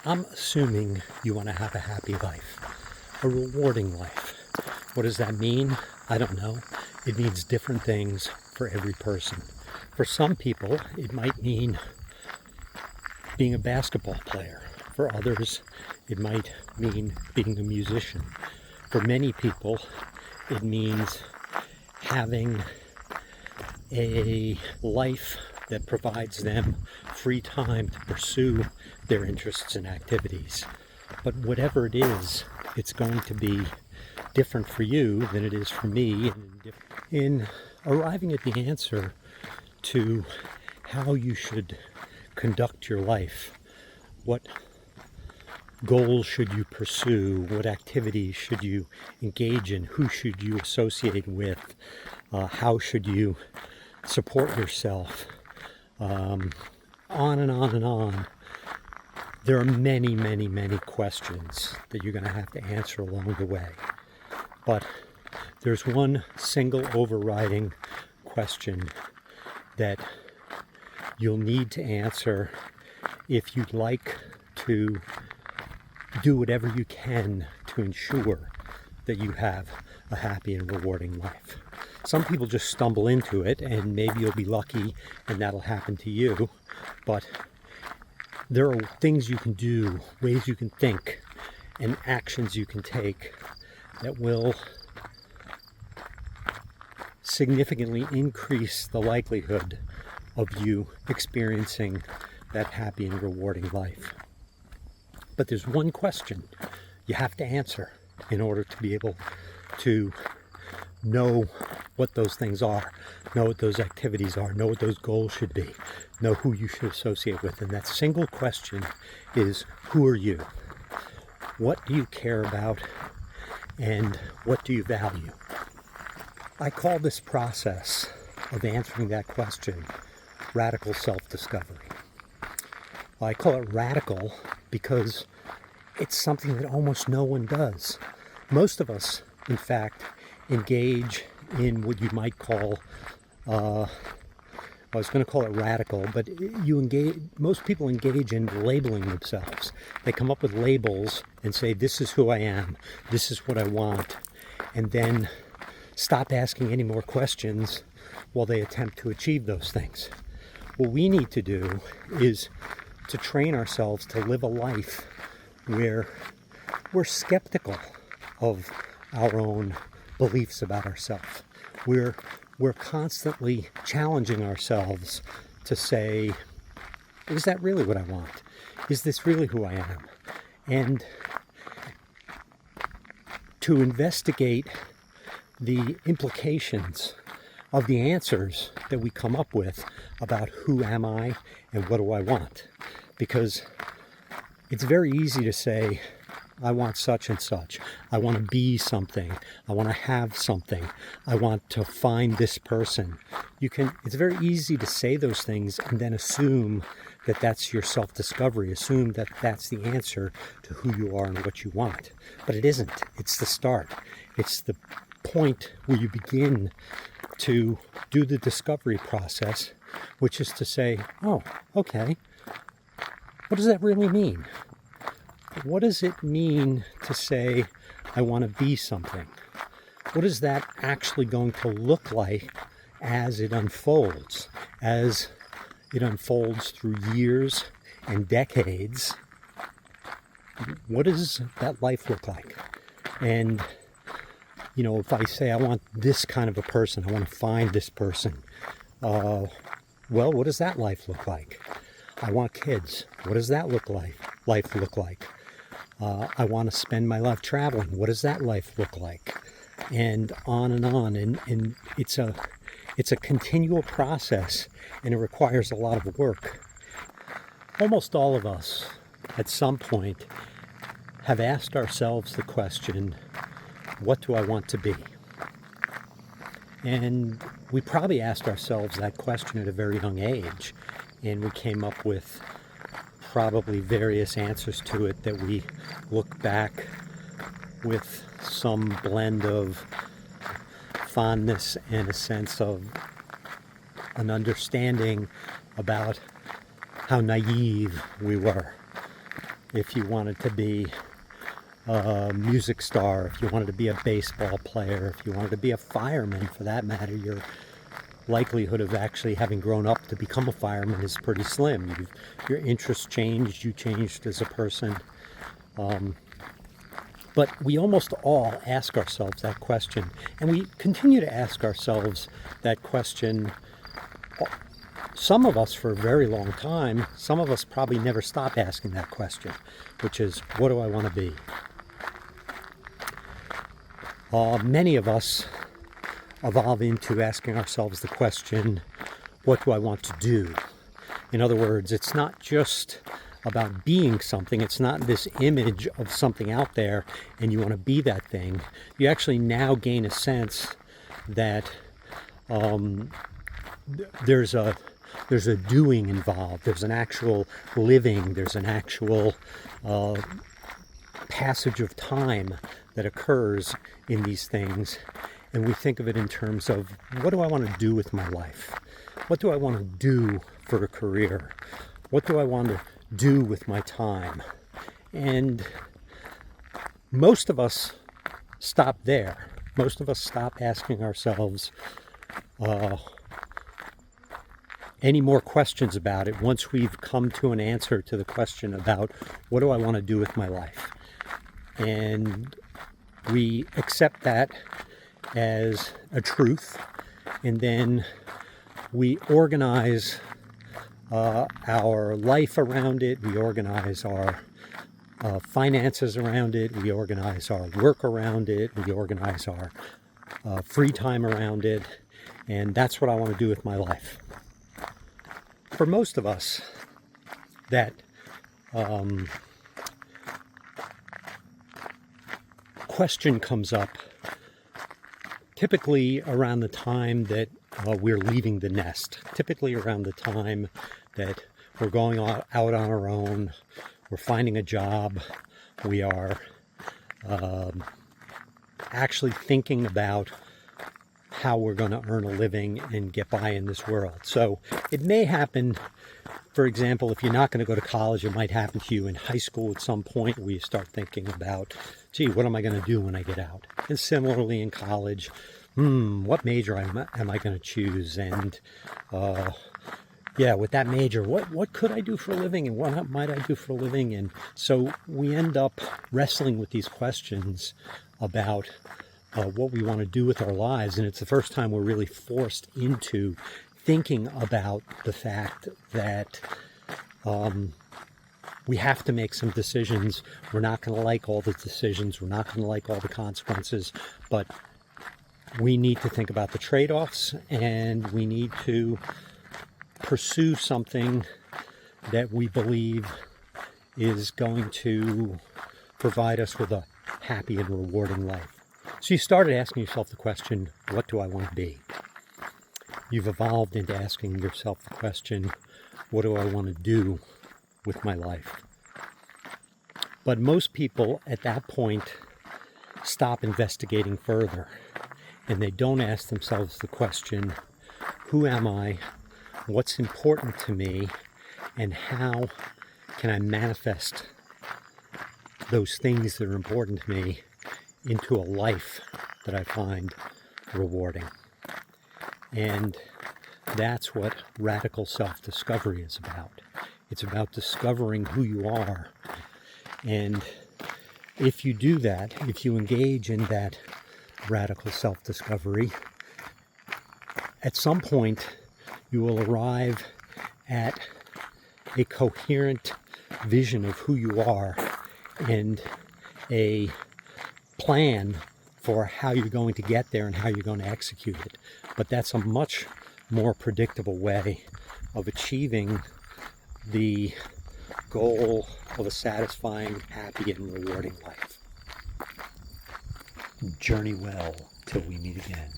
I'm assuming you want to have a happy life, a rewarding life. What does that mean? I don't know. It means different things for every person. For some people, it might mean being a basketball player. For others, it might mean being a musician. For many people, it means having a life that provides them free time to pursue their interests and activities. But whatever it is, it's going to be different for you than it is for me. In arriving at the answer to how you should conduct your life, what goals should you pursue, what activities should you engage in, who should you associate with, how should you support yourself, on and on and on. There are many, many, many questions that you're going to have to answer along the way. But there's one single overriding question that you'll need to answer if you'd like to do whatever you can to ensure that you have a happy and rewarding life. Some people just stumble into it, and maybe you'll be lucky and that'll happen to you. But there are things you can do, ways you can think, and actions you can take that will significantly increase the likelihood of you experiencing that happy and rewarding life. But there's one question you have to answer in order to be able to know what those things are, know what those activities are, know what those goals should be, know who you should associate with. And that single question is, who are you? What do you care about? And what do you value? I call this process of answering that question radical self-discovery. I call it radical because it's something that almost no one does. Most of us, in fact, engage in what you might call, I was going to call it radical, but most people engage in labeling themselves. They come up with labels and say, this is who I am, this is what I want, and then stop asking any more questions while they attempt to achieve those things. What we need to do is to train ourselves to live a life where we're skeptical of our own beliefs about ourselves. We're constantly challenging ourselves to say, is that really what I want? Is this really who I am? And to investigate the implications of the answers that we come up with about who am I and what do I want. Because it's very easy to say, I want such and such. I want to be something. I want to have something. I want to find this person. It's very easy to say those things and then assume that that's your self-discovery. Assume that that's the answer to who you are and what you want. But it isn't. It's the start. It's the point where you begin to do the discovery process, which is to say, oh, okay, what does that really mean? What does it mean to say, I want to be something? What is that actually going to look like as it unfolds through years and decades? What does that life look like? And, if I say I want this kind of a person, I want to find this person, well, what does that life look like? I want kids. What does that life look like? I want to spend my life traveling. What does that life look like? And on and on. And it's a continual process, and it requires a lot of work. Almost all of us, at some point, have asked ourselves the question, what do I want to be? And we probably asked ourselves that question at a very young age, and we came up with probably various answers to it that we look back with some blend of fondness and a sense of an understanding about how naive we were. if you wanted to be a music star, if you wanted to be a baseball player, if you wanted to be a fireman for that matter, your likelihood of actually having grown up to become a fireman is pretty slim. Your interests changed, you changed as a person. But we almost all ask ourselves that question, and we continue to ask ourselves that question. Some of us for a very long time, some of us probably never stop asking that question, which is, what do I want to be? Many of us evolve into asking ourselves the question, what do I want to do? In other words, it's not just about being something. It's not this image of something out there and you want to be that thing. You actually now gain a sense that there's a doing involved. There's an actual living. There's an actual passage of time that occurs in these things. And we think of it in terms of, what do I want to do with my life? What do I want to do for a career? What do I want to do with my time? And most of us stop there. Most of us stop asking ourselves any more questions about it once we've come to an answer to the question about, what do I want to do with my life? And we accept that as a truth, and then we organize our life around it. We organize our finances around it. We organize our work around it. We organize our free time around it. And that's what I want to do with my life. For most of us, that question comes up typically around the time that we're leaving the nest, typically around the time that we're going out on our own, we're finding a job, we are actually thinking about how we're going to earn a living and get by in this world. So it may happen, for example, if you're not going to go to college, it might happen to you in high school at some point where you start thinking about, gee, what am I going to do when I get out? And similarly in college, what major am I going to choose? And with that major, what could I do for a living, and what might I do for a living? And so we end up wrestling with these questions about what we want to do with our lives, and it's the first time we're really forced into thinking about the fact that we have to make some decisions. We're not going to like all the decisions. We're not going to like all the consequences, but we need to think about the trade-offs, and we need to pursue something that we believe is going to provide us with a happy and rewarding life. So you started asking yourself the question, what do I want to be? You've evolved into asking yourself the question, what do I want to do with my life? But most people at that point stop investigating further, and they don't ask themselves the question, who am I? What's important to me? And how can I manifest those things that are important to me into a life that I find rewarding? And that's what radical self-discovery is about. It's about discovering who you are. And if you do that, if you engage in that radical self-discovery, at some point you will arrive at a coherent vision of who you are and a plan for how you're going to get there and how you're going to execute it. But that's a much more predictable way of achieving the goal of a satisfying, happy, and rewarding life. Journey well till we meet again.